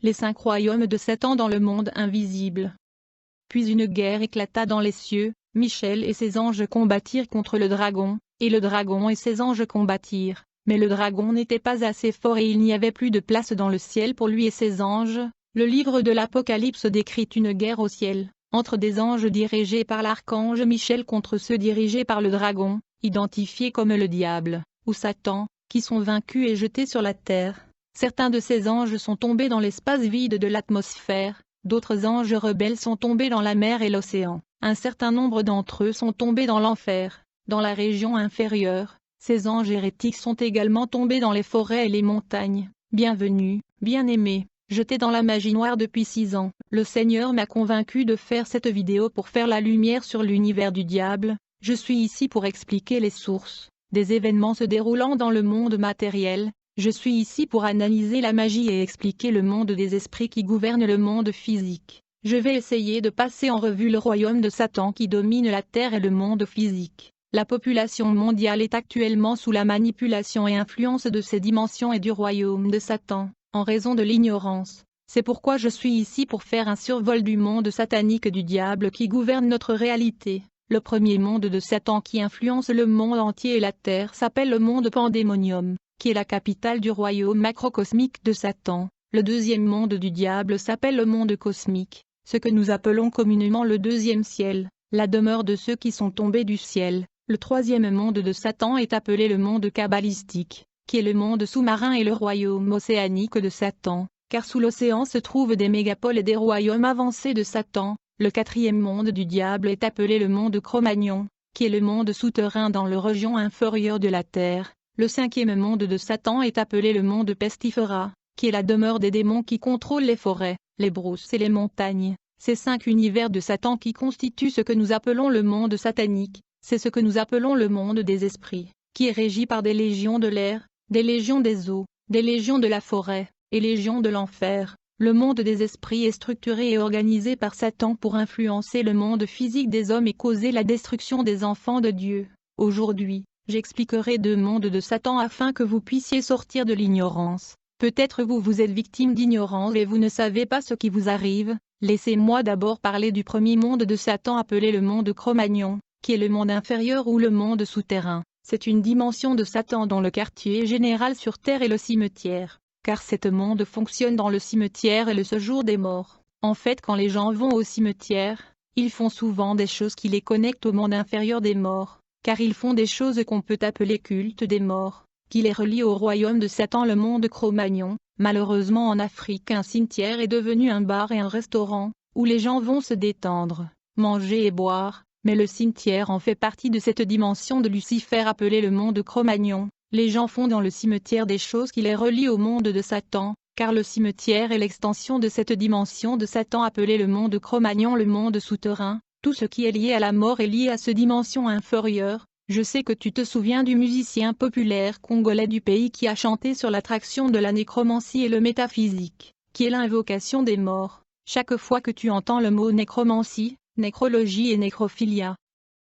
les 5 royaumes de Satan dans le monde invisible. Puis une guerre éclata dans les cieux, Michel et ses anges combattirent contre le dragon, et le dragon et ses anges combattirent, mais le dragon n'était pas assez fort et il n'y avait plus de place dans le ciel pour lui et ses anges. Le livre de l'Apocalypse décrit une guerre au ciel, entre des anges dirigés par l'archange Michel contre ceux dirigés par le dragon, identifiés comme le diable, ou Satan, qui sont vaincus et jetés sur la terre. Certains de ces anges sont tombés dans l'espace vide de l'atmosphère, d'autres anges rebelles sont tombés dans la mer et l'océan, un certain nombre d'entre eux sont tombés dans l'enfer, dans la région inférieure. Ces anges hérétiques sont également tombés dans les forêts et les montagnes. Bienvenue, bien-aimés, jetés dans la magie noire depuis 6 ans. Le Seigneur m'a convaincu de faire cette vidéo pour faire la lumière sur l'univers du diable. Je suis ici pour expliquer les sources des événements se déroulant dans le monde matériel. Je suis ici pour analyser la magie et expliquer le monde des esprits qui gouverne le monde physique. Je vais essayer de passer en revue le royaume de Satan qui domine la terre et le monde physique. La population mondiale est actuellement sous la manipulation et influence de ces dimensions et du royaume de Satan, en raison de l'ignorance. C'est pourquoi je suis ici pour faire un survol du monde satanique du diable qui gouverne notre réalité. Le premier monde de Satan qui influence le monde entier et la terre s'appelle le monde Pandémonium, qui est la capitale du royaume macrocosmique de Satan. Le deuxième monde du diable s'appelle le monde cosmique, ce que nous appelons communément le deuxième ciel, la demeure de ceux qui sont tombés du ciel. Le troisième monde de Satan est appelé le monde kabbalistique, qui est le monde sous-marin et le royaume océanique de Satan, car sous l'océan se trouvent des mégapoles et des royaumes avancés de Satan. Le quatrième monde du diable est appelé le monde Cro-Magnon, qui est le monde souterrain dans la région inférieure de la terre. Le cinquième monde de Satan est appelé le monde Pestifera, qui est la demeure des démons qui contrôlent les forêts, les brousses et les montagnes. Ces 5 univers de Satan qui constituent ce que nous appelons le monde satanique, c'est ce que nous appelons le monde des esprits, qui est régi par des légions de l'air, des légions des eaux, des légions de la forêt, et légions de l'enfer. Le monde des esprits est structuré et organisé par Satan pour influencer le monde physique des hommes et causer la destruction des enfants de Dieu. Aujourd'hui, j'expliquerai 2 mondes de Satan afin que vous puissiez sortir de l'ignorance. Peut-être vous êtes victime d'ignorance et vous ne savez pas ce qui vous arrive. Laissez-moi d'abord parler du premier monde de Satan appelé le monde Cro-Magnon, qui est le monde inférieur ou le monde souterrain. C'est une dimension de Satan dont le quartier général sur Terre est le cimetière, car cet monde fonctionne dans le cimetière et le séjour des morts. En fait, quand les gens vont au cimetière, ils font souvent des choses qui les connectent au monde inférieur des morts, car ils font des choses qu'on peut appeler culte des morts, qui les relient au royaume de Satan, le monde Cro-Magnon. Malheureusement en Afrique, un cimetière est devenu un bar et un restaurant, où les gens vont se détendre, manger et boire, mais le cimetière en fait partie de cette dimension de Lucifer appelée le monde Cro-Magnon. Les gens font dans le cimetière des choses qui les relient au monde de Satan, car le cimetière est l'extension de cette dimension de Satan appelée le monde Cro-Magnon, le monde souterrain. Tout ce qui est lié à la mort est lié à cette dimension inférieure. Je sais que tu te souviens du musicien populaire congolais du pays qui a chanté sur l'attraction de la nécromancie et le métaphysique, qui est l'invocation des morts. Chaque fois que tu entends le mot nécromancie, nécrologie et nécrophilia,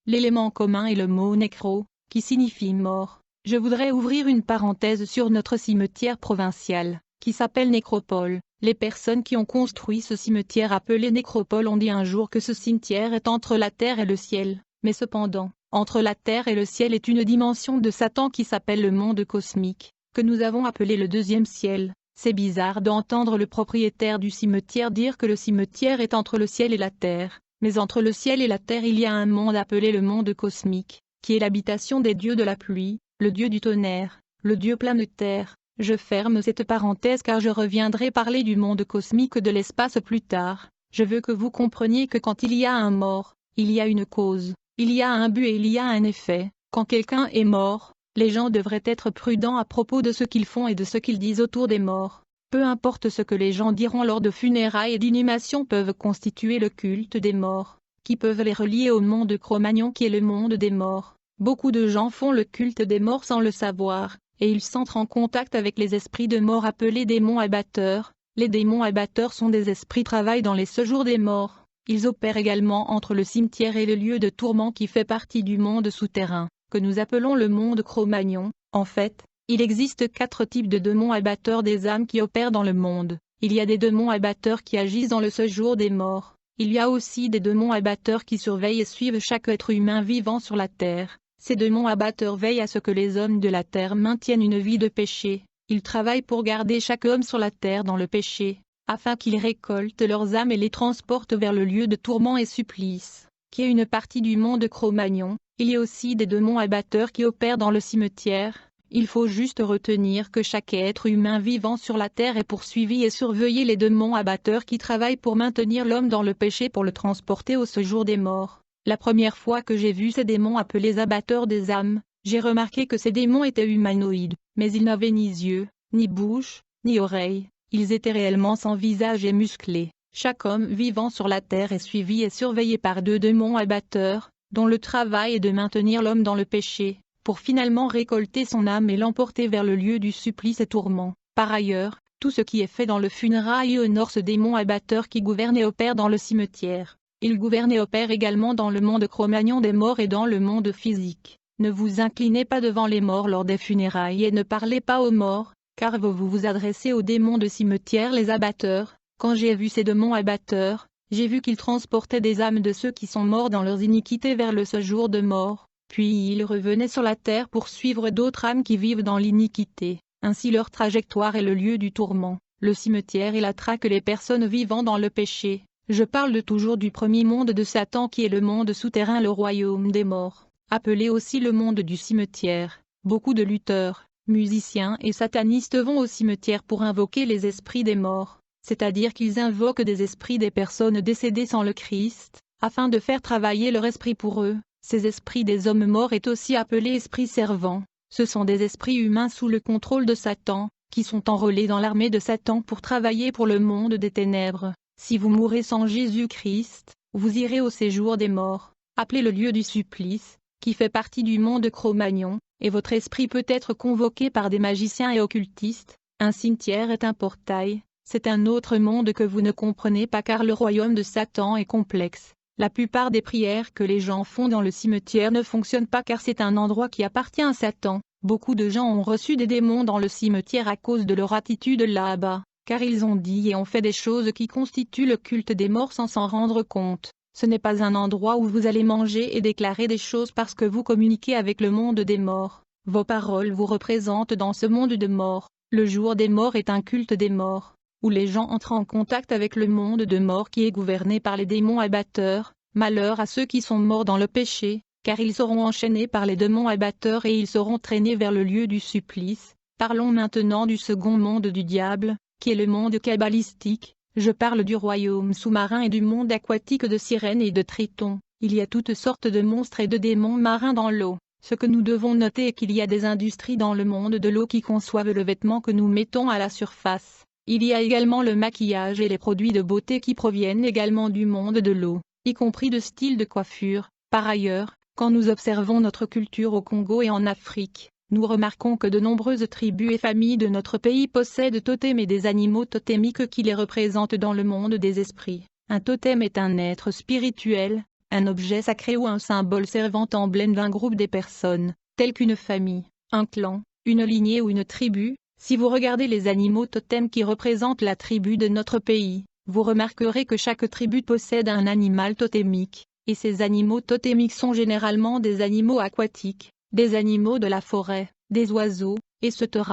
l'élément commun est le mot nécro, qui signifie mort. Je voudrais ouvrir une parenthèse sur notre cimetière provincial, qui s'appelle Nécropole. Les personnes qui ont construit ce cimetière appelé Nécropole ont dit un jour que ce cimetière est entre la terre et le ciel, mais cependant, entre la terre et le ciel est une dimension de Satan qui s'appelle le monde cosmique, que nous avons appelé le deuxième ciel. C'est bizarre d'entendre le propriétaire du cimetière dire que le cimetière est entre le ciel et la terre, mais entre le ciel et la terre il y a un monde appelé le monde cosmique, qui est l'habitation des dieux de la pluie, le dieu du tonnerre, le dieu planétaire. Je ferme cette parenthèse car je reviendrai parler du monde cosmique de l'espace plus tard. Je veux que vous compreniez que quand il y a un mort, il y a une cause. Il y a un but et il y a un effet. Quand quelqu'un est mort, les gens devraient être prudents à propos de ce qu'ils font et de ce qu'ils disent autour des morts. Peu importe ce que les gens diront lors de funérailles et d'inhumations peuvent constituer le culte des morts, qui peuvent les relier au monde Cro-Magnon qui est le monde des morts. Beaucoup de gens font le culte des morts sans le savoir, et ils s'entrent en contact avec les esprits de mort appelés démons abatteurs. Les démons abatteurs sont des esprits qui travaillent dans les séjours des morts. Ils opèrent également entre le cimetière et le lieu de tourment qui fait partie du monde souterrain, que nous appelons le monde Cro-Magnon. En fait, il existe 4 types de démons abatteurs des âmes qui opèrent dans le monde. il y a des démons abatteurs qui agissent dans le séjour des morts. Il y a aussi des démons abatteurs qui surveillent et suivent chaque être humain vivant sur la terre. Ces démons abatteurs veillent à ce que les hommes de la terre maintiennent une vie de péché. Ils travaillent pour garder chaque homme sur la terre dans le péché, afin qu'ils récoltent leurs âmes et les transportent vers le lieu de tourment et supplice, qui est une partie du monde Cro-Magnon. Il y a aussi des démons abatteurs qui opèrent dans le cimetière. Il faut juste retenir que chaque être humain vivant sur la terre est poursuivi et surveillé les démons abatteurs qui travaillent pour maintenir l'homme dans le péché pour le transporter au séjour des morts. La première fois que j'ai vu ces démons appelés abatteurs des âmes, j'ai remarqué que ces démons étaient humanoïdes, mais ils n'avaient ni yeux, ni bouche, ni oreilles, ils étaient réellement sans visage et musclés. Chaque homme vivant sur la terre est suivi et surveillé par deux démons abatteurs, dont le travail est de maintenir l'homme dans le péché, pour finalement récolter son âme et l'emporter vers le lieu du supplice et tourment. Par ailleurs, tout ce qui est fait dans le funérail honore ce démon abatteur qui gouverne et opère dans le cimetière. Il gouverne et opère également dans le monde Cro-Magnon des morts et dans le monde physique. Ne vous inclinez pas devant les morts lors des funérailles et ne parlez pas aux morts, car vous vous adressez aux démons de cimetière les abatteurs. Quand j'ai vu ces démons abatteurs, j'ai vu qu'ils transportaient des âmes de ceux qui sont morts dans leurs iniquités vers le séjour de mort. Puis ils revenaient sur la terre pour suivre d'autres âmes qui vivent dans l'iniquité. Ainsi leur trajectoire est le lieu du tourment. Le cimetière est la traque les personnes vivant dans le péché. Je parle toujours du premier monde de Satan qui est le monde souterrain, le royaume des morts, appelé aussi le monde du cimetière. Beaucoup de lutteurs, musiciens et satanistes vont au cimetière pour invoquer les esprits des morts, c'est-à-dire qu'ils invoquent des esprits des personnes décédées sans le Christ, afin de faire travailler leur esprit pour eux. Ces esprits des hommes morts est aussi appelés esprits servants. Ce sont des esprits humains sous le contrôle de Satan, qui sont enrôlés dans l'armée de Satan pour travailler pour le monde des ténèbres. Si vous mourrez sans Jésus-Christ, vous irez au séjour des morts, appelé le lieu du supplice, qui fait partie du monde Cro-Magnon, et votre esprit peut être convoqué par des magiciens et occultistes. Un cimetière est un portail, c'est un autre monde que vous ne comprenez pas car le royaume de Satan est complexe. La plupart des prières que les gens font dans le cimetière ne fonctionnent pas car c'est un endroit qui appartient à Satan. Beaucoup de gens ont reçu des démons dans le cimetière à cause de leur attitude là-bas, car ils ont dit et ont fait des choses qui constituent le culte des morts sans s'en rendre compte. Ce n'est pas un endroit où vous allez manger et déclarer des choses parce que vous communiquez avec le monde des morts. Vos paroles vous représentent dans ce monde de morts. Le jour des morts est un culte des morts, où les gens entrent en contact avec le monde de morts qui est gouverné par les démons abatteurs. Malheur à ceux qui sont morts dans le péché, car ils seront enchaînés par les démons abatteurs et ils seront traînés vers le lieu du supplice. Parlons maintenant du second monde du diable, qui est le monde kabbalistique. Je parle du royaume sous-marin et du monde aquatique de sirènes et de tritons. Il y a toutes sortes de monstres et de démons marins dans l'eau. Ce que nous devons noter est qu'il y a des industries dans le monde de l'eau qui conçoivent le vêtement que nous mettons à la surface. Il y a également le maquillage et les produits de beauté qui proviennent également du monde de l'eau, y compris de styles de coiffure. Par ailleurs, quand nous observons notre culture au Congo et en Afrique, nous remarquons que de nombreuses tribus et familles de notre pays possèdent totems et des animaux totémiques qui les représentent dans le monde des esprits. Un totem est un être spirituel, un objet sacré ou un symbole servant emblème d'un groupe des personnes, tel qu'une famille, un clan, une lignée ou une tribu. Si vous regardez les animaux totems qui représentent la tribu de notre pays, vous remarquerez que chaque tribu possède un animal totémique, et ces animaux totémiques sont généralement des animaux aquatiques, des animaux de la forêt, des oiseaux, etc.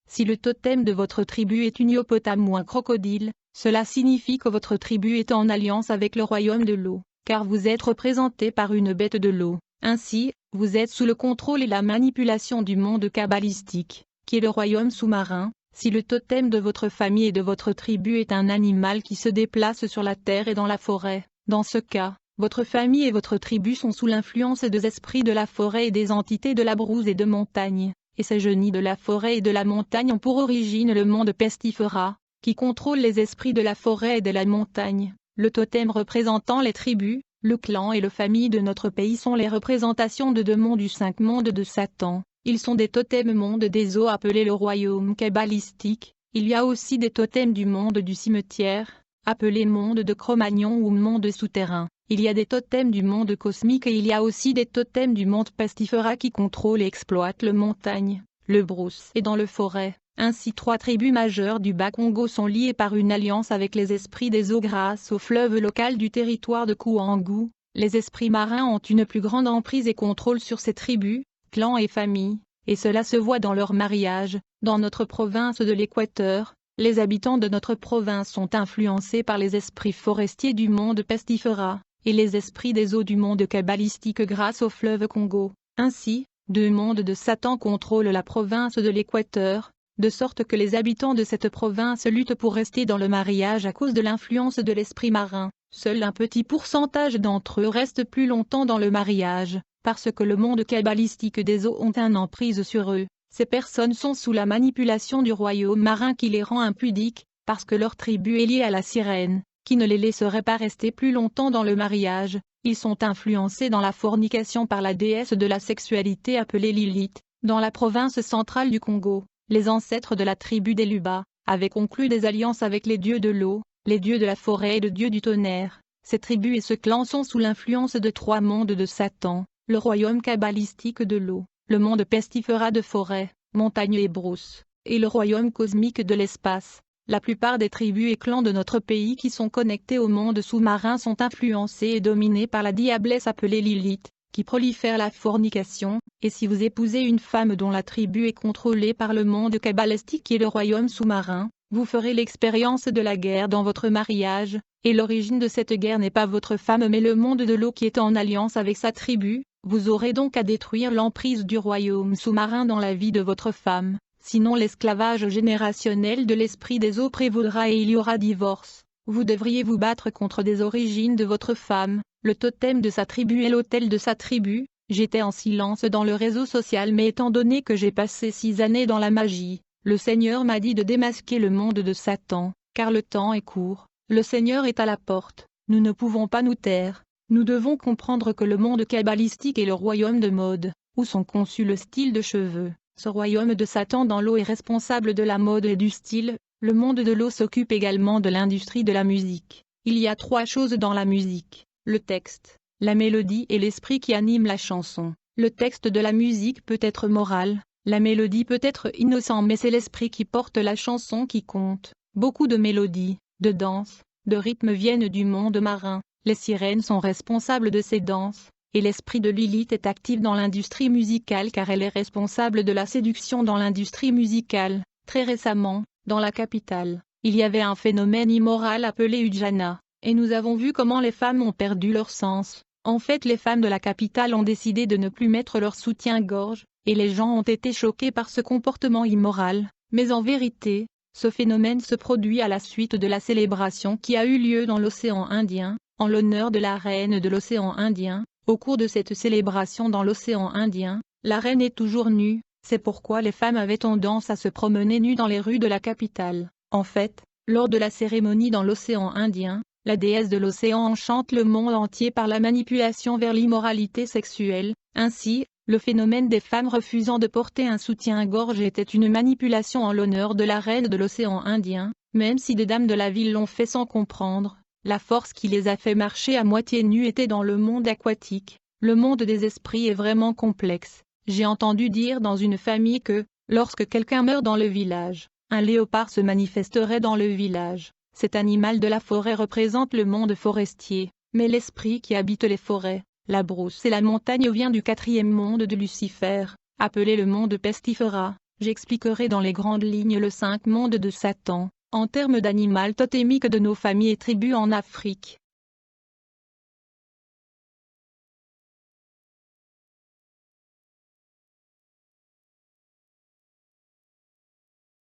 Si le totem de votre tribu est une hippopotame ou un crocodile, cela signifie que votre tribu est en alliance avec le royaume de l'eau, car vous êtes représenté par une bête de l'eau. Ainsi, vous êtes sous le contrôle et la manipulation du monde kabbalistique, qui est le royaume sous-marin. Si le totem de votre famille et de votre tribu est un animal qui se déplace sur la terre et dans la forêt, dans ce cas, votre famille et votre tribu sont sous l'influence des esprits de la forêt et des entités de la brousse et de montagne, et ces génies de la forêt et de la montagne ont pour origine le monde pestifera, qui contrôle les esprits de la forêt et de la montagne. Le totem représentant les tribus, le clan et la famille de notre pays sont les représentations de deux mondes du 5 monde de Satan. Ils sont des totems monde des eaux appelés le royaume kabbalistique. Il y a aussi des totems du monde du cimetière, appelé monde de Cro-Magnon ou monde souterrain. Il y a des totems du monde cosmique et il y a aussi des totems du monde pestifera qui contrôlent et exploitent le montagne, le brousse et dans le forêt. Ainsi 3 tribus majeures du Bas-Congo sont liées par une alliance avec les esprits des eaux grâce au fleuve local du territoire de Kouangou. Les esprits marins ont une plus grande emprise et contrôle sur ces tribus, clans et familles, et cela se voit dans leur mariage. Dans notre province de l'Équateur, les habitants de notre province sont influencés par les esprits forestiers du monde pestifera, et les esprits des eaux du monde kabbalistique grâce au fleuve Congo. Ainsi, 2 mondes de Satan contrôlent la province de l'Équateur, de sorte que les habitants de cette province luttent pour rester dans le mariage à cause de l'influence de l'esprit marin. Seul un petit pourcentage d'entre eux restent plus longtemps dans le mariage, parce que le monde kabbalistique des eaux ont une emprise sur eux. Ces personnes sont sous la manipulation du royaume marin qui les rend impudiques, parce que leur tribu est liée à la sirène, qui ne les laisserait pas rester plus longtemps dans le mariage. Ils sont influencés dans la fornication par la déesse de la sexualité appelée Lilith. Dans la province centrale du Congo, les ancêtres de la tribu des Luba avaient conclu des alliances avec les dieux de l'eau, les dieux de la forêt et le dieu du tonnerre. Ces tribus et ce clan sont sous l'influence de 3 mondes de Satan, le royaume kabbalistique de l'eau, le monde pestifera de forêt, montagne et brousse, et le royaume cosmique de l'espace. La plupart des tribus et clans de notre pays qui sont connectés au monde sous-marin sont influencés et dominés par la diablesse appelée Lilith, qui prolifère la fornication, et si vous épousez une femme dont la tribu est contrôlée par le monde kabbalistique et le royaume sous-marin, vous ferez l'expérience de la guerre dans votre mariage, et l'origine de cette guerre n'est pas votre femme mais le monde de l'eau qui est en alliance avec sa tribu. Vous aurez donc à détruire l'emprise du royaume sous-marin dans la vie de votre femme, sinon l'esclavage générationnel de l'esprit des eaux prévaudra et il y aura divorce. Vous devriez vous battre contre des origines de votre femme, le totem de sa tribu et l'autel de sa tribu. J'étais en silence dans le réseau social mais étant donné que j'ai passé 6 années dans la magie, le Seigneur m'a dit de démasquer le monde de Satan, car le temps est court, le Seigneur est à la porte, nous ne pouvons pas nous taire. Nous devons comprendre que le monde kabbalistique est le royaume de mode, où sont conçus le style de cheveux. Ce royaume de Satan dans l'eau est responsable de la mode et du style. Le monde de l'eau s'occupe également de l'industrie de la musique. Il y a 3 choses dans la musique: le texte, la mélodie et l'esprit qui anime la chanson. Le texte de la musique peut être moral, la mélodie peut être innocent mais c'est l'esprit qui porte la chanson qui compte. Beaucoup de mélodies, de danses, de rythmes viennent du monde marin. Les sirènes sont responsables de ces danses, et l'esprit de Lilith est actif dans l'industrie musicale car elle est responsable de la séduction dans l'industrie musicale. Très récemment, dans la capitale, il y avait un phénomène immoral appelé Ujana, et nous avons vu comment les femmes ont perdu leur sens. En fait, les femmes de la capitale ont décidé de ne plus mettre leur soutien-gorge, et les gens ont été choqués par ce comportement immoral, mais en vérité, ce phénomène se produit à la suite de la célébration qui a eu lieu dans l'océan Indien, en l'honneur de la reine de l'océan Indien. Au cours de cette célébration dans l'océan Indien, la reine est toujours nue, c'est pourquoi les femmes avaient tendance à se promener nues dans les rues de la capitale. En fait, lors de la cérémonie dans l'océan Indien, la déesse de l'océan enchante le monde entier par la manipulation vers l'immoralité sexuelle. Ainsi, le phénomène des femmes refusant de porter un soutien-gorge était une manipulation en l'honneur de la reine de l'océan Indien, même si des dames de la ville l'ont fait sans comprendre. La force qui les a fait marcher à moitié nues était dans le monde aquatique. Le monde des esprits est vraiment complexe. J'ai entendu dire dans une famille que, lorsque quelqu'un meurt dans le village, un léopard se manifesterait dans le village. Cet animal de la forêt représente le monde forestier, mais l'esprit qui habite les forêts, la brousse et la montagne vient du 4e monde de Lucifer, appelé le monde pestifera. J'expliquerai dans les grandes lignes le 5 monde de Satan, en termes d'animal totémique de nos familles et tribus en Afrique.